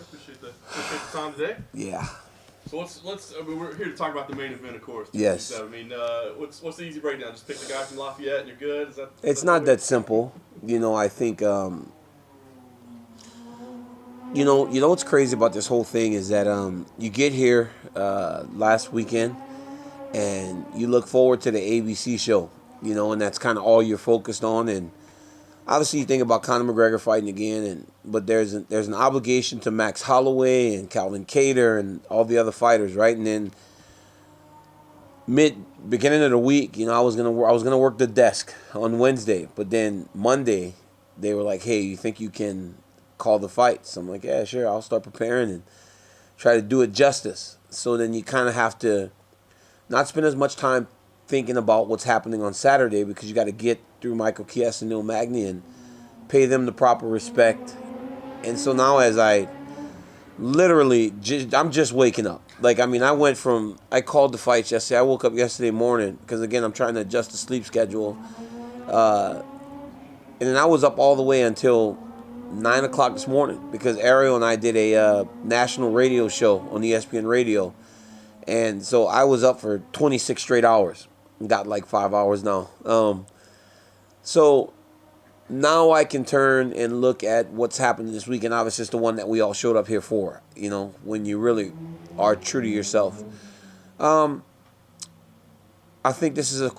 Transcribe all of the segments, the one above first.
Appreciate the time today. Yeah. So we're here to talk about the main event, of course. Yes. I mean, what's the easy breakdown? Just pick the guy from Lafayette and you're good. It's not that simple. I think. What's crazy about this whole thing is that you get here last weekend and you look forward to the ABC show, and that's kind of all you're focused on. And obviously, you think about Conor McGregor fighting again, but there's an obligation to Max Holloway and Calvin Kattar and all the other fighters, right? And then beginning of the week, I was gonna work the desk on Wednesday, but then Monday they were like, "Hey, you think you can call the fights?" I'm like, "Yeah, sure. I'll start preparing and try to do it justice." So then you kind of have to not spend as much time thinking about what's happening on Saturday because you got to get through Michael Chiesa and Neil Magny and pay them the proper respect. And so now as I literally, I'm just waking up. I called the fights yesterday. I woke up yesterday morning because, again, I'm trying to adjust the sleep schedule. And then I was up all the way until 9 o'clock this morning because Ariel and I did a national radio show on ESPN Radio. And so I was up for 26 straight hours. Got like 5 hours now. So now I can turn and look at what's happening this week. And obviously it's the one that we all showed up here for, when you really are true to yourself. I think this is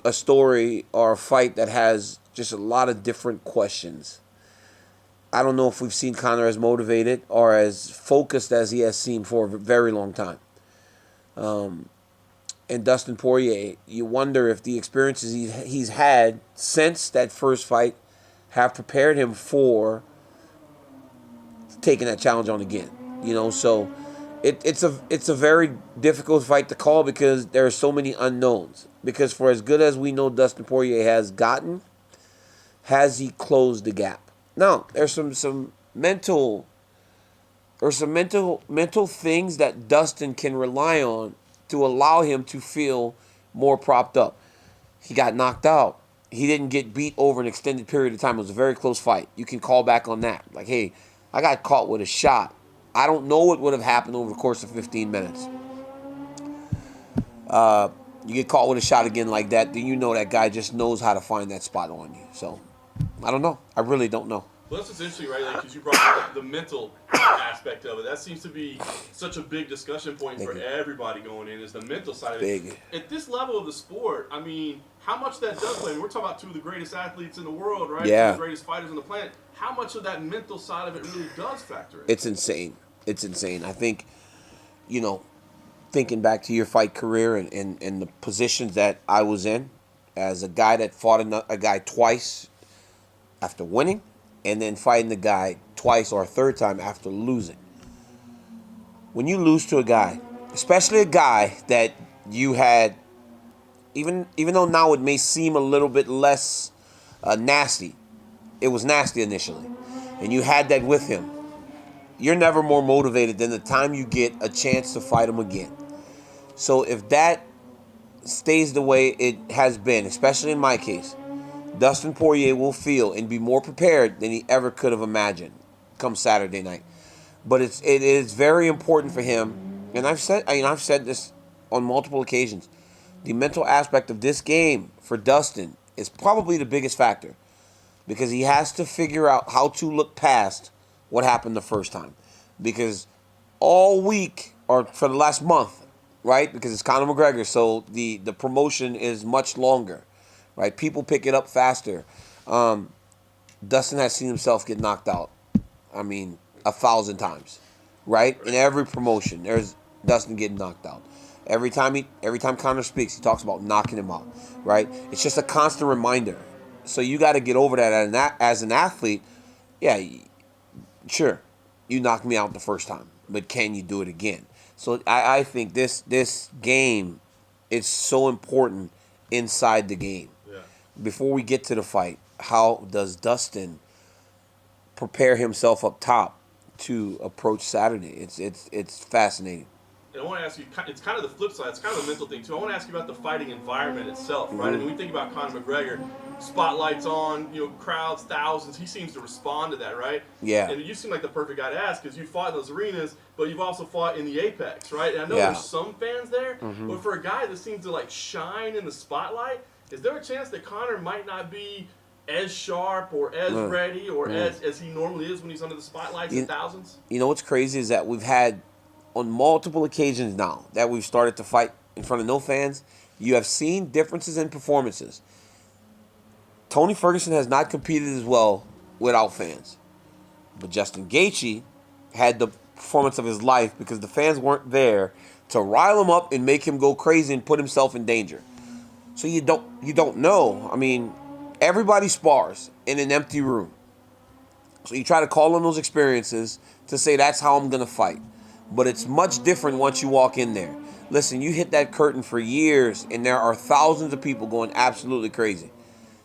a story or a fight that has just a lot of different questions. I don't know if we've seen Conor as motivated or as focused as he has seemed for a very long time. And Dustin Poirier, you wonder if the experiences he's had since that first fight have prepared him for taking that challenge on again. So it's a very difficult fight to call because there are so many unknowns. Because for as good as we know Dustin Poirier has gotten, has he closed the gap? Now, there's some mental things that Dustin can rely on to allow him to feel more propped up. He got knocked out. He didn't get beat over an extended period of time. It was a very close fight. You can call back on that. Like, hey, I got caught with a shot. I don't know what would have happened over the course of 15 minutes. You get caught with a shot again like that, then you know that guy just knows how to find that spot on you. So, I don't know. I really don't know. Well, that's what's interesting, right? Because you brought up the mental aspect of it. That seems to be such a big discussion point for everybody going in, is the mental side of it. Big. At this level of the sport, I mean, how much that does play? I mean, we're talking about two of the greatest athletes in the world, right? Yeah. Two of the greatest fighters on the planet. How much of that mental side of it really does factor in? It's insane. It's insane. I think, thinking back to your fight career and the positions that I was in as a guy that fought a guy twice after winning, and then fighting the guy twice or a third time after losing. When you lose to a guy, especially a guy that you had, even though now it may seem a little bit less nasty, it was nasty initially, and you had that with him, you're never more motivated than the time you get a chance to fight him again. So if that stays the way it has been, especially in my case, Dustin Poirier will feel and be more prepared than he ever could have imagined come Saturday night. But it is very important for him, and I've said this on multiple occasions. The mental aspect of this game for Dustin is probably the biggest factor because he has to figure out how to look past what happened the first time. Because all week, or for the last month, right? Because it's Conor McGregor, so the promotion is much longer. Right, people pick it up faster. Dustin has seen himself get knocked out. 1,000 times, right? In every promotion, there's Dustin getting knocked out. Every time Conor speaks, he talks about knocking him out, right? It's just a constant reminder. So you got to get over that as an athlete. Yeah, sure, you knocked me out the first time, but can you do it again? So I think this game is so important inside the game. Before we get to the fight, how does Dustin prepare himself up top to approach Saturday? It's fascinating. And I want to ask you, it's kind of the flip side. It's kind of a mental thing, too. I want to ask you about the fighting environment itself, right? I mean, we think about Conor McGregor. spotlights on, crowds, thousands. He seems to respond to that, right? Yeah. And you seem like the perfect guy to ask because you fought in those arenas, but you've also fought in the Apex, right? And I know there's some fans there, but for a guy that seems to like shine in the spotlight, is there a chance that Conor might not be as sharp or as ready or as he normally is when he's under the spotlights and thousands? You know what's crazy is that we've had on multiple occasions now that we've started to fight in front of no fans, you have seen differences in performances. Tony Ferguson has not competed as well without fans. But Justin Gaethje had the performance of his life because the fans weren't there to rile him up and make him go crazy and put himself in danger. So you don't know. I mean, everybody spars in an empty room. So you try to call on those experiences to say that's how I'm going to fight. But it's much different once you walk in there. Listen, you hit that curtain for years and there are thousands of people going absolutely crazy.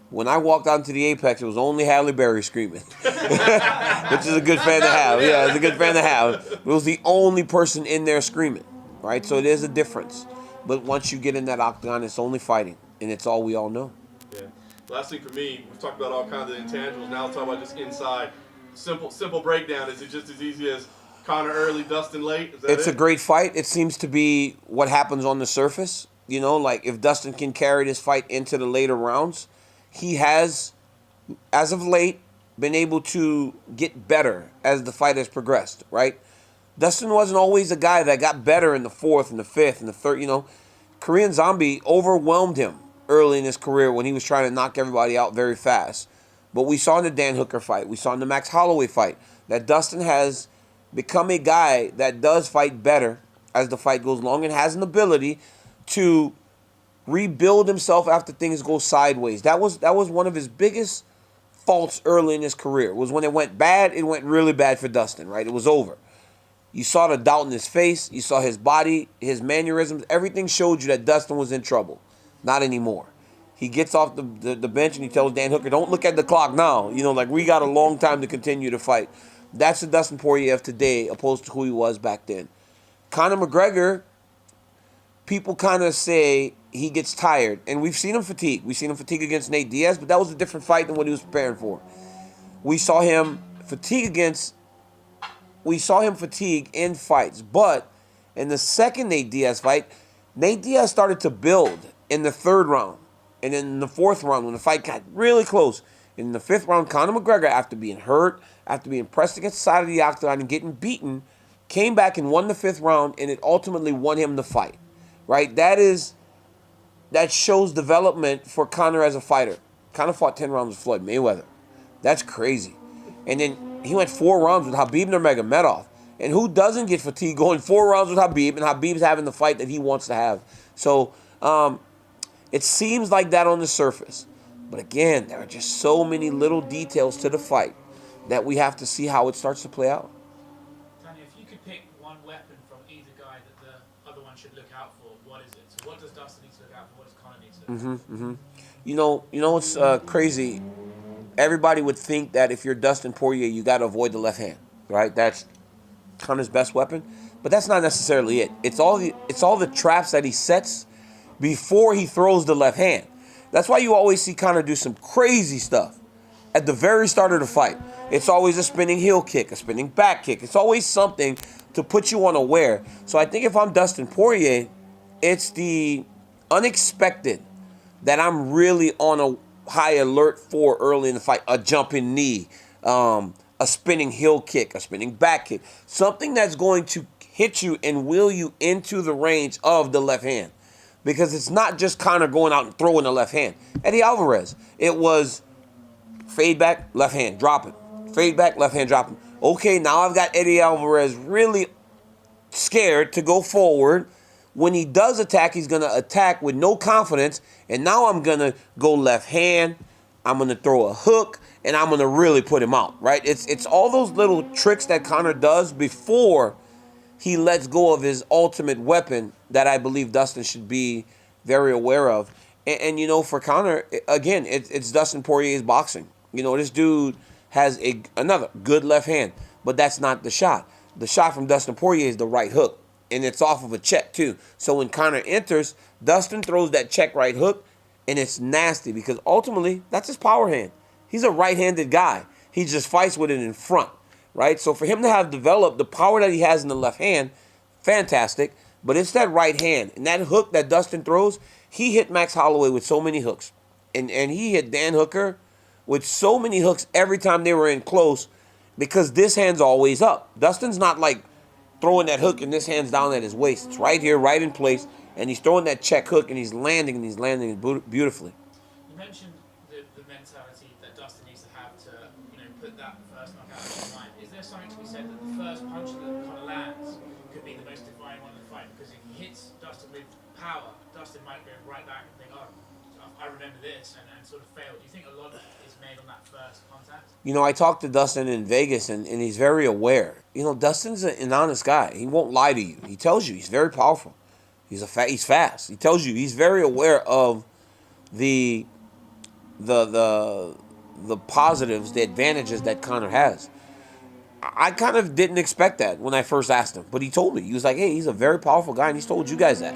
When I walked out into the Apex, it was only Halle Berry screaming, which is a good fan to have. Yeah, it's a good fan to have. It was the only person in there screaming, right? So it is a difference. But once you get in that octagon, it's only fighting, and it's all we all know. Yeah. Last thing for me, we've talked about all kinds of intangibles. Now let's talk about just inside. Simple breakdown. Is it just as easy as Conor early, Dustin late? It's a great fight. It seems to be what happens on the surface. Like if Dustin can carry this fight into the later rounds, he has, as of late, been able to get better as the fight has progressed, right? Dustin wasn't always a guy that got better in the fourth and the fifth and the third, Korean Zombie overwhelmed him early in his career when he was trying to knock everybody out very fast. But we saw in the Dan Hooker fight, we saw in the Max Holloway fight, that Dustin has become a guy that does fight better as the fight goes along and has an ability to rebuild himself after things go sideways. That was one of his biggest faults early in his career. Was when it went bad, it went really bad for Dustin, right? It was over. You saw the doubt in his face. You saw his body, his mannerisms. Everything showed you that Dustin was in trouble. Not anymore. He gets off the bench and he tells Dan Hooker, don't look at the clock now. We got a long time to continue to fight. That's the Dustin Poirier of today opposed to who he was back then. Conor McGregor, people kind of say he gets tired, and we've seen him fatigue. We've seen him fatigue against Nate Diaz, but that was a different fight than what he was preparing for. We saw him fatigue in fights, but in the second Nate Diaz fight, Nate Diaz started to build in the third round, and in the fourth round when the fight got really close. In the fifth round, Conor McGregor, after being hurt, after being pressed against the side of the octagon and getting beaten, came back and won the fifth round, and it ultimately won him the fight. Right? That shows development for Conor as a fighter. Conor fought 10 rounds with Floyd Mayweather. That's crazy. And then he went 4 rounds with Khabib Nurmagomedov. And who doesn't get fatigued going 4 rounds with Khabib, and Khabib's having the fight that he wants to have. So it seems like that on the surface. But again, there are just so many little details to the fight that we have to see how it starts to play out. Tanya, if you could pick one weapon from either guy that the other one should look out for, what is it? So what does Dustin need to look out for? What does Conor need to look out for? You know what's crazy? Everybody would think that if you're Dustin Poirier, you got to avoid the left hand, right? That's Conor's best weapon, but that's not necessarily it. It's all the traps that he sets before he throws the left hand. That's why you always see Conor do some crazy stuff at the very start of the fight. It's always a spinning heel kick, a spinning back kick. It's always something to put you unaware. So I think if I'm Dustin Poirier, it's the unexpected that I'm really on a high alert for early in the fight. A jumping knee, a spinning heel kick, a spinning back kick. Something that's going to hit you and wheel you into the range of the left hand. Because it's not just Conor going out and throwing the left hand. Eddie Alvarez, it was fade back, left hand, drop it. Fade back, left hand, drop it. Okay, now I've got Eddie Alvarez really scared to go forward. When he does attack, he's going to attack with no confidence. And now I'm going to go left hand. I'm going to throw a hook. And I'm going to really put him out, right? It's all those little tricks that Conor does before he lets go of his ultimate weapon that I believe Dustin should be very aware of. And for Conor, again, it's Dustin Poirier's boxing. This dude has another good left hand, but that's not the shot. The shot from Dustin Poirier is the right hook, and it's off of a check too. So when Conor enters, Dustin throws that check right hook, And it's nasty because ultimately that's his power hand. He's a right-handed guy. He just fights with it in front, right? So for him to have developed the power that he has in the left hand, fantastic. But it's that right hand. And that hook that Dustin throws, he hit Max Holloway with so many hooks. And he hit Dan Hooker with so many hooks every time they were in close because this hand's always up. Dustin's not like throwing that hook and this hand's down at his waist. It's right here, right in place. And he's throwing that check hook and he's landing beautifully. You mentioned the mentality that Dustin needs to have to, put that first knockout in his mind. Is there something to be said that the first punch that kind of lands could be the most defining one of the fight? Because if he hits Dustin with power, Dustin might go right back and think, oh, I remember this, and sort of fail. Do you think a lot is made on that first contact? I talked to Dustin in Vegas, and he's very aware. Dustin's an honest guy. He won't lie to you. He tells you he's very powerful. He's fast. He tells you he's very aware of the positives, the advantages that Conor has. I kind of didn't expect that when I first asked him, but he told me. He was like, hey, he's a very powerful guy, and he's told you guys that.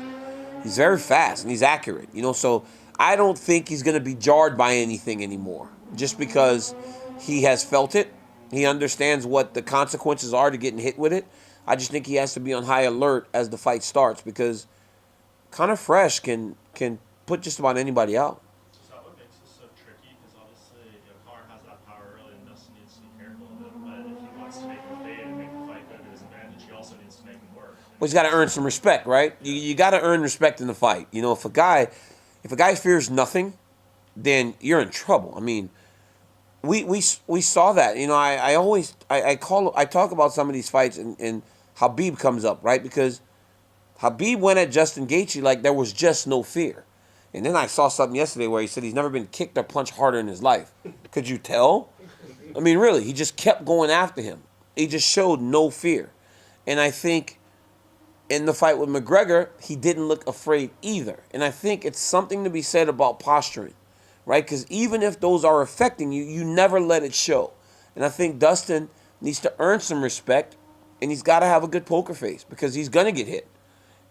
He's very fast, and he's accurate, so I don't think he's going to be jarred by anything anymore just because he has felt it. He understands what the consequences are to getting hit with it. I just think he has to be on high alert as the fight starts because Conor Fresh can put just about anybody out. So what makes this so tricky? Because obviously, Conor has that power early and Dustin needs to be careful of it. But if he wants to make him fade and make the fight go to his advantage, he also needs to make him work. Well, he's got to earn some respect, right? You got to earn respect in the fight. If a guy fears nothing, then you're in trouble. I mean, we saw that. I talk about some of these fights and Khabib comes up, right? Because Khabib went at Justin Gaethje like there was just no fear. And then I saw something yesterday where he said he's never been kicked or punched harder in his life. Could you tell? I mean, really, he just kept going after him. He just showed no fear. And I think in the fight with McGregor, he didn't look afraid either. And I think it's something to be said about posturing, right? Because even if those are affecting you, you never let it show. And I think Dustin needs to earn some respect, and he's got to have a good poker face because he's going to get hit.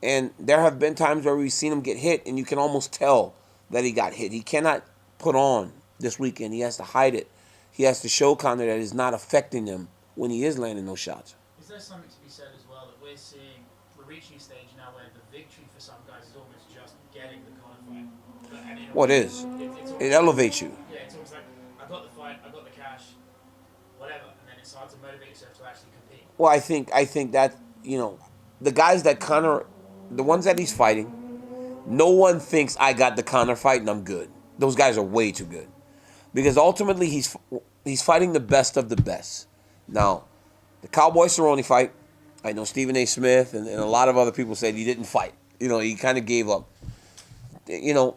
And there have been times where we've seen him get hit, and you can almost tell that he got hit. He cannot put on this weekend. He has to hide it. He has to show Conor that it's not affecting him when he is landing those shots. Is there something to be said as well that we're reaching a stage now where the victory for some guys is almost just getting the Conor fight? What is? It elevates you. Yeah, it's almost like, I got the fight, I got the cash, whatever, and then it's hard to motivate yourself to actually compete. Well, I think that, the guys that Conor, the ones that he's fighting, no one thinks I got the Conor fight and I'm good. Those guys are way too good. Because ultimately he's fighting the best of the best. Now, the Cowboy Cerrone fight, I know Stephen A. Smith and a lot of other people said he didn't fight. He kind of gave up. And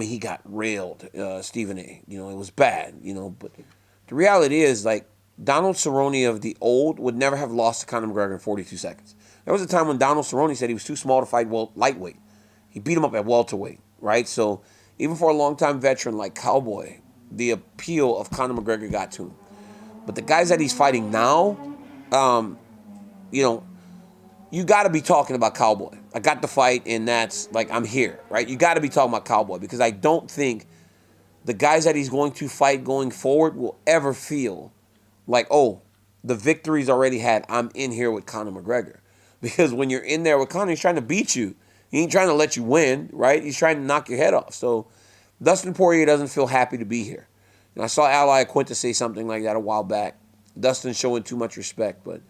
he got railed, Stephen A. It was bad, but the reality is, like, Donald Cerrone of the old would never have lost to Conor McGregor in 42 seconds. There was a time when Donald Cerrone said he was too small to fight lightweight. He beat him up at welterweight, right? So even for a long-time veteran like Cowboy, the appeal of Conor McGregor got to him. But the guys that he's fighting now, you got to be talking about Cowboy. I got the fight, and that's, like, I'm here, right? You got to be talking about Cowboy because I don't think the guys that he's going to fight going forward will ever feel like, oh, the victory's already had. I'm in here with Conor McGregor. Because when you're in there with Conor, he's trying to beat you. He ain't trying to let you win, right? He's trying to knock your head off. So Dustin Poirier doesn't feel happy to be here. And I saw Ally Quinta say something like that a while back. Dustin's showing too much respect. But,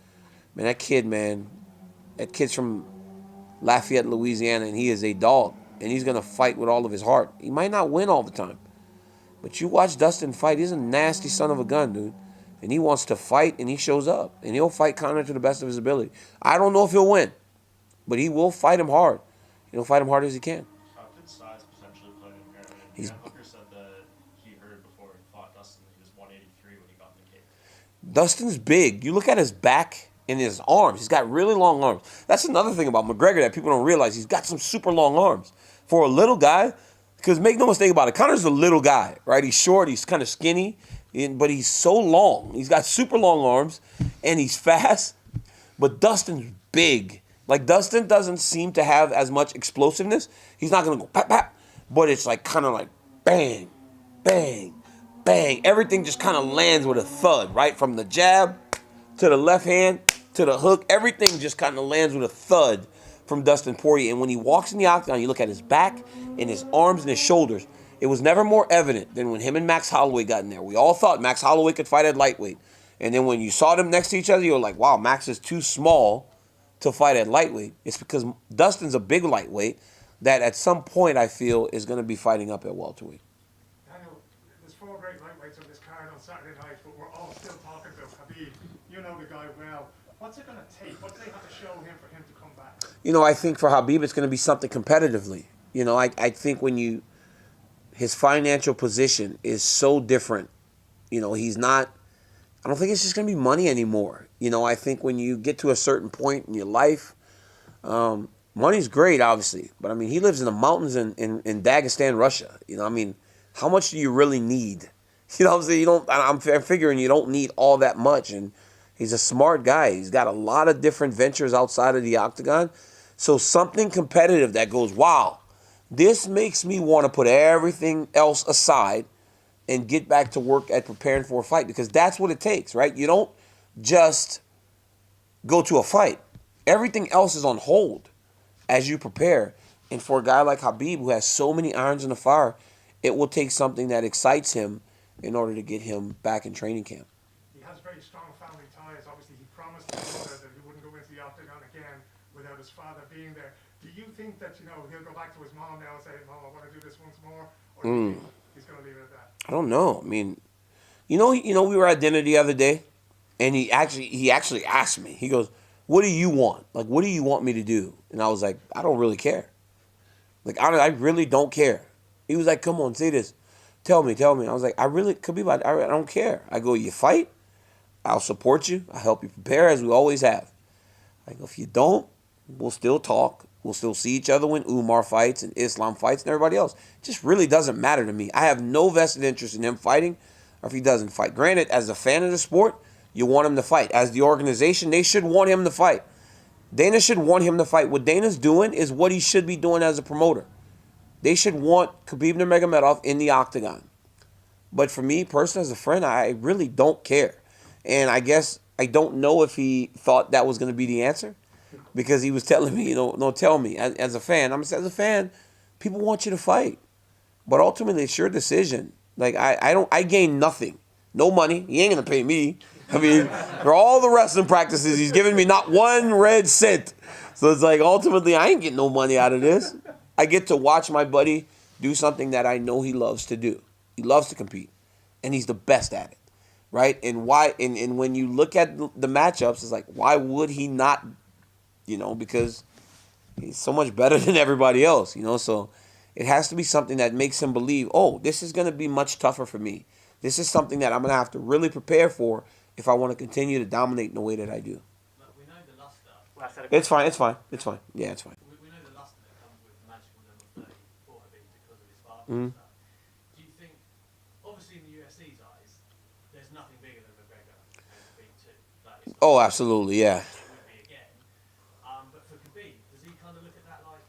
man, that kid's from Lafayette, Louisiana, and he is a dog. And he's going to fight with all of his heart. He might not win all the time. But you watch Dustin fight. He's a nasty son of a gun, dude. And he wants to fight, and he shows up. And he'll fight Conor to the best of his ability. I don't know if he'll win, but he will fight him hard. He'll fight him hard as he can. How could size potentially play in here? Dan Hooker said that he heard before he fought Dustin that he was 183 when he got in the cage. Dustin's big. You look at his back and his arms. He's got really long arms. That's another thing about McGregor that people don't realize. He's got some super long arms. For a little guy, because make no mistake about it, Conor's a little guy, right? He's short, he's kind of skinny. But he's so long. He's got super long arms, and he's fast. But Dustin's big, Like Dustin doesn't seem to have as much explosiveness. He's not gonna go pap pap, but it's like kind of like bang, bang, bang. Everything just kind of lands with a thud, right? From the jab to the left hand to the hook, everything just kind of lands with a thud from Dustin Poirier. And when he walks in the octagon, you look at his back and his arms and his shoulders. It was never more evident than when him and Max Holloway got in there. We all thought Max Holloway could fight at lightweight. And then when you saw them next to each other, you were like, wow, Max is too small to fight at lightweight. It's because Dustin's a big lightweight that at some point I feel is going to be fighting up at welterweight. Daniel, there's 4 great lightweights on this card on Saturday night, but we're all still talking about Khabib. You know the guy well. What's it going to take? What do they have to show him for him to come back? You know, I think for Khabib it's going to be something competitively. You know, I think his financial position is so different. You know, he's not, I don't think it's just going to be money anymore. You know, I think when you get to a certain point in your life, money's great, obviously. But, I mean, he lives in the mountains in Dagestan, Russia. You know, I mean, how much do you really need? You know what I'm saying? I'm figuring you don't need all that much. And he's a smart guy. He's got a lot of different ventures outside of the octagon. So something competitive that goes, wow, this makes me want to put everything else aside and get back to work at preparing for a fight, because that's what it takes, right? You don't just go to a fight. Everything else is on hold as you prepare. And for a guy like Khabib, who has so many irons in the fire, it will take something that excites him in order to get him back in training camp. He has very strong family ties. Obviously, he promised his mother that he wouldn't go into the octagon again without his father being there. Do you think that, he'll go back to his mom now and say, Mom, I want to do this once more? Or do you think he's going to leave it at that? I don't know. I mean, we were at dinner the other day, and he actually asked me. He goes, "What do you want? Like, what do you want me to do?" And I was like, "I don't really care. Like, I really don't care." He was like, "Come on, say this. Tell me." I was like, Khabib, I don't care. I go, "You fight, I'll support you. I'll help you prepare as we always have. I go, if you don't, we'll still talk. We'll still see each other when Umar fights and Islam fights and everybody else. It just really doesn't matter to me. I have no vested interest in him fighting or if he doesn't fight. Granted, as a fan of the sport, you want him to fight. As the organization, they should want him to fight. Dana should want him to fight. What Dana's doing is what he should be doing as a promoter. They should want Khabib Nurmagomedov in the octagon. But for me, personally, as a friend, I really don't care. And I guess I don't know if he thought that was going to be the answer, because he was telling me, no, tell me. As a fan, as a fan, people want you to fight. But ultimately, it's your decision. Like, I gain nothing. No money. He ain't going to pay me. I mean, for all the wrestling practices, he's giving me not one red cent. So it's like, ultimately, I ain't getting no money out of this. I get to watch my buddy do something that I know he loves to do. He loves to compete, and he's the best at it, right? And why? And when you look at the matchups, it's like, why would he not? Because he's so much better than everybody else. So it has to be something that makes him believe, oh, this is going to be much tougher for me. This is something that I'm going to have to really prepare for if I want to continue to dominate in the way that I do. Look, we know the luster. It's fine. Yeah, it's fine. We know the luster that comes with the magical number 30 for Khabib because of his father Mm-hmm. and stuff. Do you think, obviously in the UFC's eyes, there's nothing bigger than McGregor and Khabib too? Like, Oh, absolutely, yeah. it would be again. But for Khabib, does he kind of look at that like,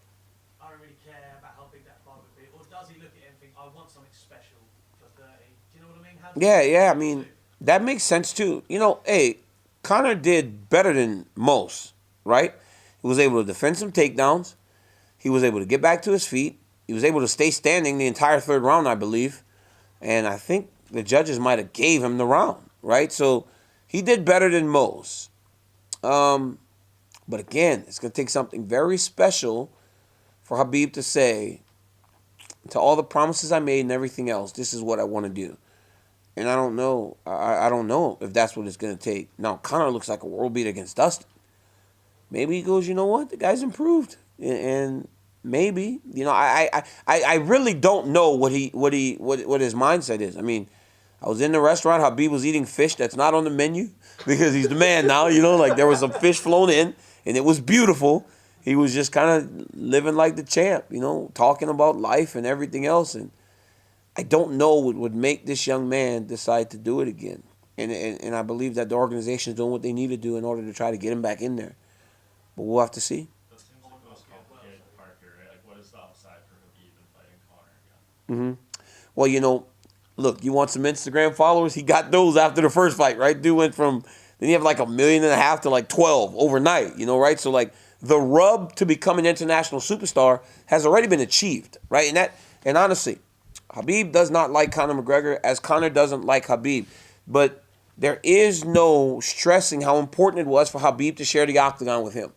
I don't really care about how big that fight would be? Or does he look at it and think, I want something special for 30? Do you know what I mean? Yeah. I mean, that makes sense too. Hey, Conor did better than most, right? He was able to defend some takedowns. He was able to get back to his feet. He was able to stay standing the entire third round, I believe. And I think the judges might have gave him the round, right? So he did better than most. But again, it's going to take something very special for Khabib to say, to all the promises I made and everything else, this is what I want to do. And I don't know. I don't know if that's what it's going to take. Now, Conor looks like a world beater against Dustin. Maybe he goes, you know what? The guy's improved. And maybe, I really don't know what his mindset is. I mean, I was in the restaurant. Khabib was eating fish that's not on the menu because he's the man now. Like there was some fish flown in, and it was beautiful. He was just kind of living like the champ, talking about life and everything else. And I don't know what would make this young man decide to do it again. And I believe that the organization is doing what they need to do in order to try to get him back in there. But we'll have to see. Well, look, you want some Instagram followers? He got those after the first fight, right? Dude went from, then he have like 1.5 million to like 12 overnight, right? So like the rub to become an international superstar has already been achieved, right? And honestly, Khabib does not like Conor McGregor as Conor doesn't like Khabib. But there is no stressing how important it was for Khabib to share the octagon with him,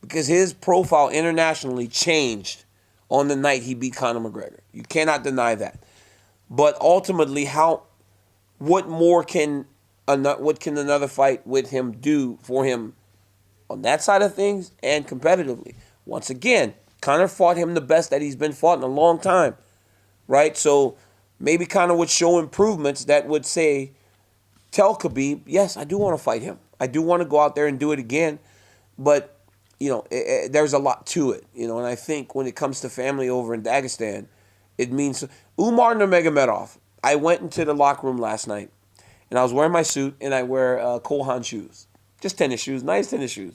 because his profile internationally changed on the night he beat Conor McGregor. You cannot deny that. But ultimately, what can another fight with him do for him on that side of things and competitively? Once again, Conor fought him the best that he's been fought in a long time, right? So maybe Conor would show improvements that would tell Khabib, yes, I do want to fight him. I do want to go out there and do it again. But, there's a lot to it, and I think when it comes to family over in Dagestan, it means Umar Nurmagomedov. I went into the locker room last night, and I was wearing my suit, and I wear Kohan shoes. Just tennis shoes, nice tennis shoes.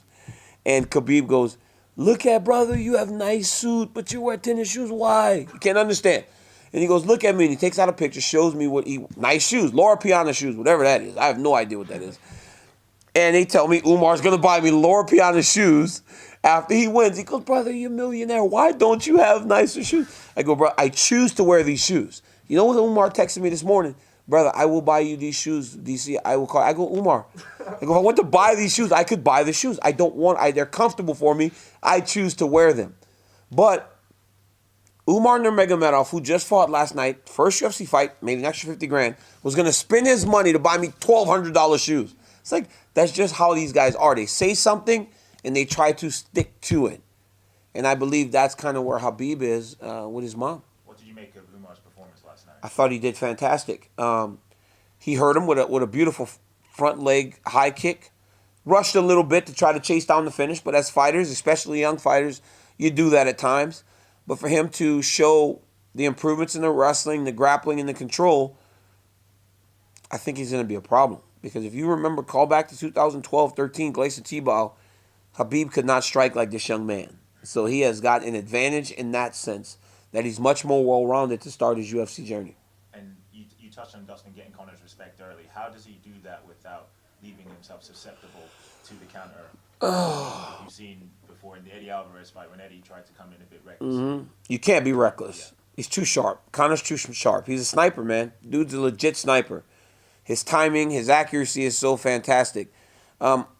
And Khabib goes, look at brother, you have nice suit, but you wear tennis shoes. Why? You can't understand. And he goes, look at me, and he takes out a picture, shows me nice shoes, Laura Piana shoes, whatever that is. I have no idea what that is. And they tell me Umar's going to buy me Laura Piana shoes after he wins. He goes, brother, you're a millionaire. Why don't you have nicer shoes? I go, bro, I choose to wear these shoes. You know what Umar texted me this morning? Brother, I will buy you these shoes, DC. I will call. I go, Umar. I go, if I want to buy these shoes, I could buy the shoes. I don't want, they're comfortable for me. I choose to wear them. But Umar Nurmagomedov, who just fought last night, first UFC fight, made an extra 50 grand, was going to spend his money to buy me $1,200 shoes. It's like, that's just how these guys are. They say something, and they try to stick to it. And I believe that's kind of where Khabib is with his mom. What did you make of Umar's performance last night? I thought he did fantastic. He hurt him with a beautiful front leg high kick. Rushed a little bit to try to chase down the finish, but as fighters, especially young fighters, you do that at times. But for him to show the improvements in the wrestling, the grappling, and the control, I think he's going to be a problem. Because if you remember, call back to 2012-13, Glacier Tebow, Khabib could not strike like this young man. So he has got an advantage in that sense, that he's much more well-rounded to start his UFC journey. And you touched on Dustin getting Conor's respect early. How does he do that without leaving himself susceptible to the counter? You've seen before in the Eddie Alvarez fight when Eddie tried to come in a bit reckless. Mm-hmm. You can't be reckless. Yeah. He's too sharp. Conor's too sharp. He's a sniper, man. Dude's a legit sniper. His timing, his accuracy is so fantastic.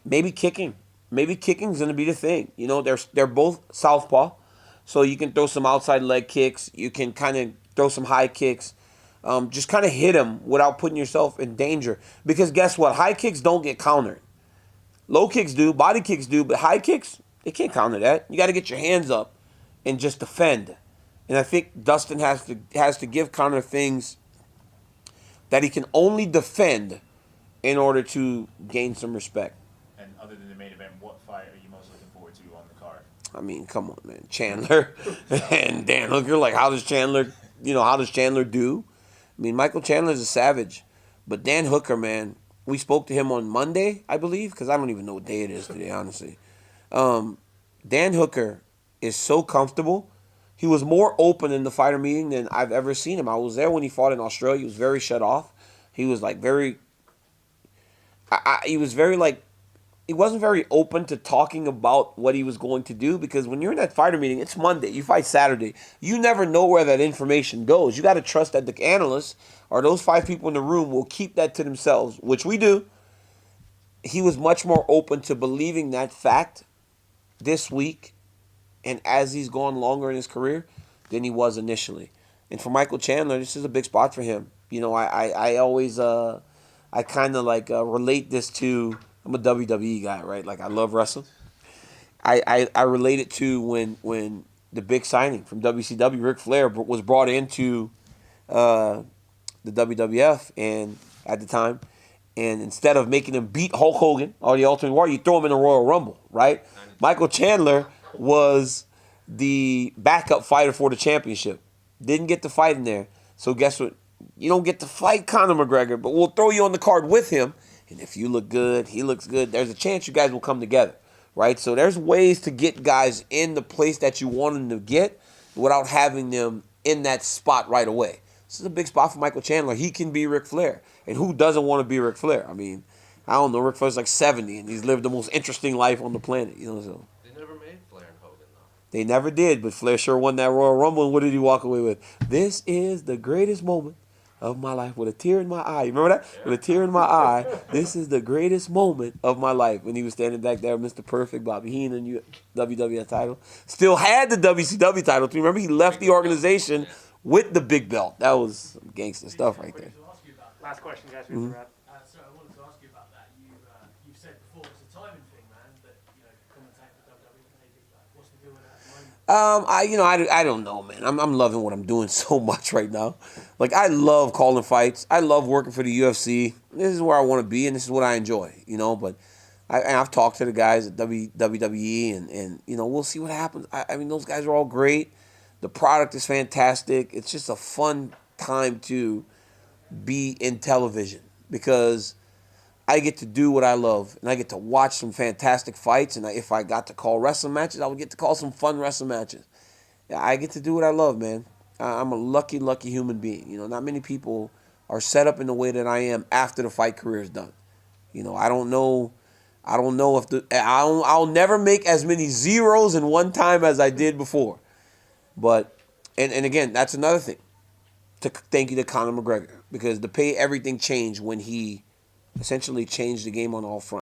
Maybe kicking. Maybe kicking's going to be the thing. They're both southpaw, so you can throw some outside leg kicks. You can kind of throw some high kicks. Just kind of hit him without putting yourself in danger. Because guess what? High kicks don't get countered. Low kicks do, body kicks do, but high kicks, they can't counter that. You got to get your hands up and just defend. And I think Dustin has to give Conor things that he can only defend in order to gain some respect. And other than the main event, what fight are you most looking forward to on the card? I mean, come on, man. Chandler and Dan Hooker. Like, how does Chandler do? I mean, Michael Chandler's a savage. But Dan Hooker, man, we spoke to him on Monday, I believe, because I don't even know what day it is today, honestly. Dan Hooker is so comfortable. He was more open in the fighter meeting than I've ever seen him. I was there when he fought in Australia. He was very shut off. He was like he wasn't very open to talking about what he was going to do, because when you're in that fighter meeting, it's Monday. You fight Saturday. You never know where that information goes. You got to trust that the analysts or those 5 people in the room will keep that to themselves, which we do. He was much more open to believing that fact this week and as he's gone longer in his career than he was initially. And for Michael Chandler, this is a big spot for him. I always I kind of relate this to, I'm a WWE guy, right? Like, I love wrestling. I relate it to when the big signing from WCW, Ric Flair, was brought into the WWF and at the time, and instead of making him beat Hulk Hogan or the Ultimate Warrior, you throw him in the Royal Rumble, right? Michael Chandler was the backup fighter for the championship. Didn't get to fight in there. So guess what? You don't get to fight Conor McGregor, but we'll throw you on the card with him. And if you look good, he looks good, there's a chance you guys will come together, right? So there's ways to get guys in the place that you want them to get without having them in that spot right away. This is a big spot for Michael Chandler. He can be Ric Flair. And who doesn't want to be Ric Flair? I mean, I don't know. Ric Flair's like 70, and he's lived the most interesting life on the planet. So. They never made Flair and Hogan, though. They never did, but Flair sure won that Royal Rumble, and what did he walk away with? This is the greatest moment of my life, with a tear in my eye. You remember that? Yeah. With a tear in my eye. This is the greatest moment of my life. When he was standing back there, Mr. Perfect, Bobby Heenan, WWF title. Still had the WCW title. Do you remember? He left the organization with the big belt. That was some gangster stuff right there. Last question, guys. Mm-hmm. So I wanted to ask you about that. You've said before it's a timing thing, man. That commentating for WWE, maybe what's the deal with that at the moment? I don't know, man. I'm loving what I'm doing so much right now. Like, I love calling fights. I love working for the UFC. This is where I want to be, and this is what I enjoy. But I've talked to the guys at WWE, and we'll see what happens. I mean, those guys are all great. The product is fantastic. It's just a fun time to be in television because I get to do what I love, and I get to watch some fantastic fights, and if I got to call wrestling matches, I would get to call some fun wrestling matches. I get to do what I love, man. I'm a lucky, lucky human being. Not many people are set up in the way that I am after the fight career is done. I don't know if I'll never make as many zeros in one time as I did before. But, and again, that's another thing. Thank you to Conor McGregor, because the pay everything changed when he essentially changed the game on all fronts.